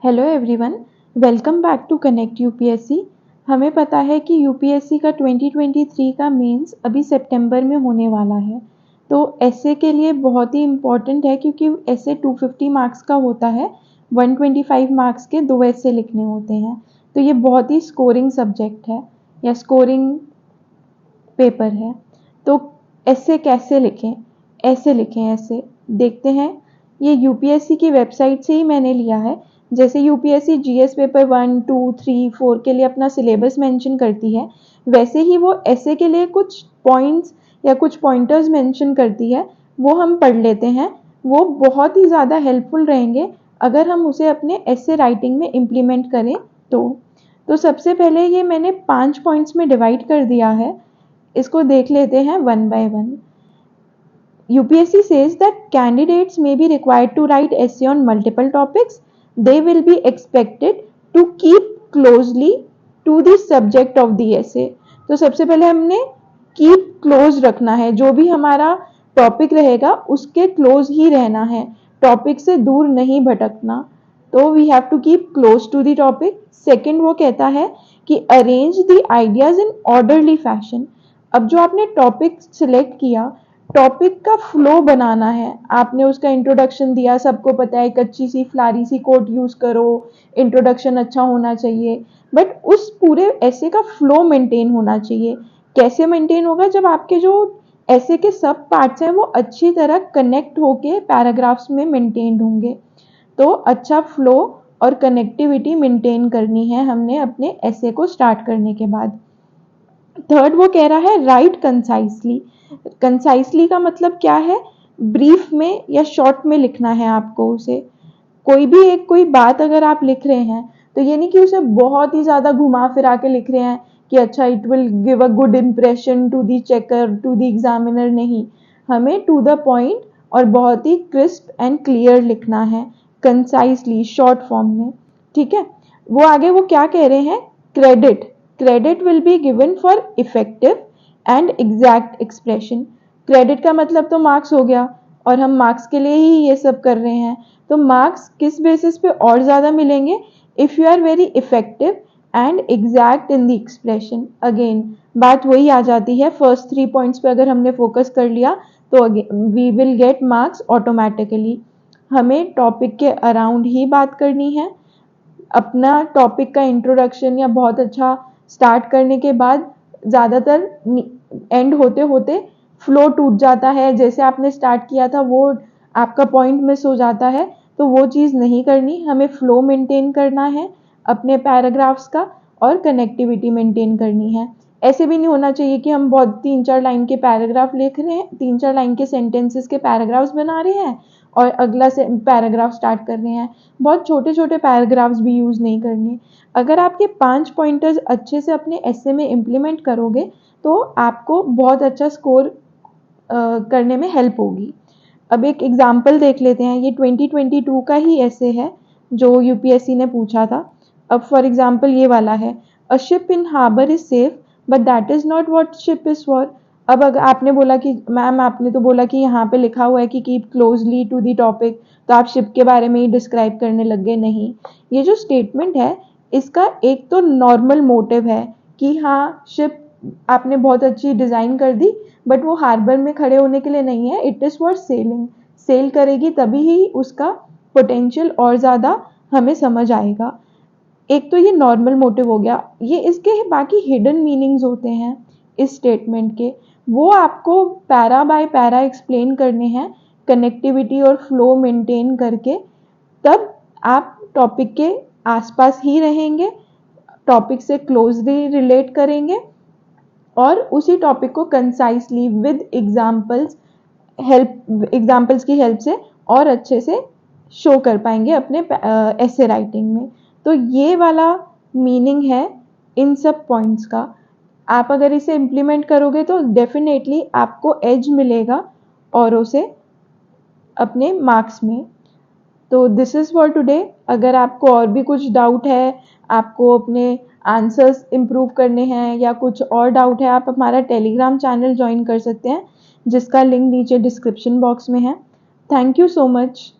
Hello everyone, welcome back to connect UPSC. हमें पता है कि यूपीएससी का 2023 का मेंस अभी सितंबर में होने वाला है। तो एसए के लिए बहुत ही इम्पॉर्टेंट है क्योंकि एसए 250 मार्क्स का होता है। 125 मार्क्स के 2 एसए लिखने होते हैं। तो ये बहुत ही स्कोरिंग सब्जेक्ट है या स्कोरिंग पेपर है। तो ऐसे कैसे लिखें, ऐसे देखते हैं। ये यूपीएससी की वेबसाइट से ही मैंने लिया है। जैसे यूपीएससी जीएस पेपर 1, 2, 3, 4 के लिए अपना सिलेबस मेंशन करती है, वैसे ही वो ऐसे के लिए कुछ पॉइंट्स या कुछ पॉइंटर्स मेंशन करती है। वो हम पढ़ लेते हैं। वो बहुत ही ज़्यादा हेल्पफुल रहेंगे अगर हम उसे अपने ऐसे राइटिंग में इम्प्लीमेंट करें तो सबसे पहले ये मैंने 5 पॉइंट्स में डिवाइड कर दिया है। इसको देख लेते हैं one by one. UPSC says that candidates may be required to write essay on multiple topics. They will be expected to keep closely to the subject of the essay. तो सबसे पहले हमने keep close रखना है। जो भी हमारा topic रहेगा उसके क्लोज ही रहना है, टॉपिक से दूर नहीं भटकना। तो we have to keep close to the topic. Second वो कहता है कि arrange the ideas in orderly fashion. अब जो आपने टॉपिक सिलेक्ट किया, टॉपिक का फ्लो बनाना है। आपने उसका इंट्रोडक्शन दिया, सबको पता है एक अच्छी सी फ्लारी सी कोट यूज करो, इंट्रोडक्शन अच्छा होना चाहिए, बट उस पूरे ऐसे का फ्लो मेंटेन होना चाहिए। कैसे मेंटेन होगा? जब आपके जो ऐसे के सब पार्ट्स हैं वो अच्छी तरह कनेक्ट होके पैराग्राफ्स में मेंटेन होंगे। तो अच्छा फ्लो और कनेक्टिविटी मेंटेन करनी है हमने अपने ऐसे को स्टार्ट करने के बाद। थर्ड वो कह रहा है राइट कंसाइसली। कंसाइसली का मतलब क्या है? ब्रीफ में या शॉर्ट में लिखना है आपको उसे। कोई बात अगर आप लिख रहे हैं तो ये नहीं कि उसे बहुत ही ज्यादा घुमा फिरा के लिख रहे हैं कि अच्छा it will give a good impression to the checker, to the examiner. नहीं, हमें टू द पॉइंट और बहुत ही क्रिस्प एंड क्लियर लिखना है, कंसाइसली, शॉर्ट फॉर्म में। ठीक है। वो आगे वो क्या कह रहे हैं? Credit will be given for effective and exact expression. Credit का मतलब तो मार्क्स हो गया, और हम मार्क्स के लिए ही ये सब कर रहे हैं। तो मार्क्स किस बेसिस पे और ज़्यादा मिलेंगे? If you are very effective and exact in the expression. Again बात वही आ जाती है, फर्स्ट 3 पॉइंट्स पे अगर हमने फोकस कर लिया तो we will get marks automatically. हमें टॉपिक के अराउंड ही बात करनी है। अपना टॉपिक का इंट्रोडक्शन या बहुत अच्छा स्टार्ट करने के बाद ज़्यादातर एंड होते होते फ्लो टूट जाता है। जैसे आपने स्टार्ट किया था वो आपका पॉइंट मिस हो जाता है, तो वो चीज़ नहीं करनी। हमें फ्लो मेंटेन करना है अपने पैराग्राफ्स का और कनेक्टिविटी मेंटेन करनी है। ऐसे भी नहीं होना चाहिए कि हम बहुत 3-4 लाइन के पैराग्राफ लिख रहे हैं, 3-4 लाइन के सेंटेंसेस के पैराग्राफ्स बना रहे हैं और अगला से पैराग्राफ स्टार्ट कर रहे हैं। बहुत छोटे छोटे पैराग्राफ्स भी यूज़ नहीं करने। अगर आपके 5 पॉइंटर्स अच्छे से अपने ऐसे में इम्प्लीमेंट करोगे तो आपको बहुत अच्छा स्कोर करने में हेल्प होगी। अब एक एग्जाम्पल देख लेते हैं। ये 2022 का ही ऐसे है जो यूपीएससी ने पूछा था। अब फॉर एग्जाम्पल ये वाला है, a ship in harbour is safe but that is not what ship is for. अब अगर आपने बोला कि मैम आपने तो बोला कि यहाँ पे लिखा हुआ है कि keep closely to the topic, तो आप शिप के बारे में ही डिस्क्राइब करने लग गए। नहीं, ये जो स्टेटमेंट है इसका एक तो नॉर्मल मोटिव है कि हाँ शिप आपने बहुत अच्छी डिज़ाइन कर दी, बट वो हार्बर में खड़े होने के लिए नहीं है। It is for sailing. Sail करेगी तभी ही उसका पोटेंशियल और ज़्यादा हमें समझ आएगा। एक तो ये नॉर्मल मोटिव हो गया। ये इसके बाकी हिडन मीनिंग्स होते हैं इस स्टेटमेंट के, वो आपको पैरा बाय पैरा एक्सप्लेन करने हैं कनेक्टिविटी और फ्लो मेंटेन करके। तब आप टॉपिक के आसपास ही रहेंगे, टॉपिक से क्लोजली रिलेट करेंगे और उसी टॉपिक को कंसाइसली विद एग्जाम्पल्स की हेल्प से और अच्छे से शो कर पाएंगे अपने ऐसे राइटिंग में। तो ये वाला मीनिंग है इन सब पॉइंट्स का। आप अगर इसे इम्प्लीमेंट करोगे तो डेफिनेटली आपको एज मिलेगा औरों से अपने मार्क्स में। तो दिस इज़ फॉर टुडे। अगर आपको और भी कुछ डाउट है, आपको अपने आंसर्स इम्प्रूव करने हैं या कुछ और डाउट है, आप हमारा टेलीग्राम चैनल ज्वाइन कर सकते हैं जिसका लिंक नीचे डिस्क्रिप्शन बॉक्स में है। Thank you so much.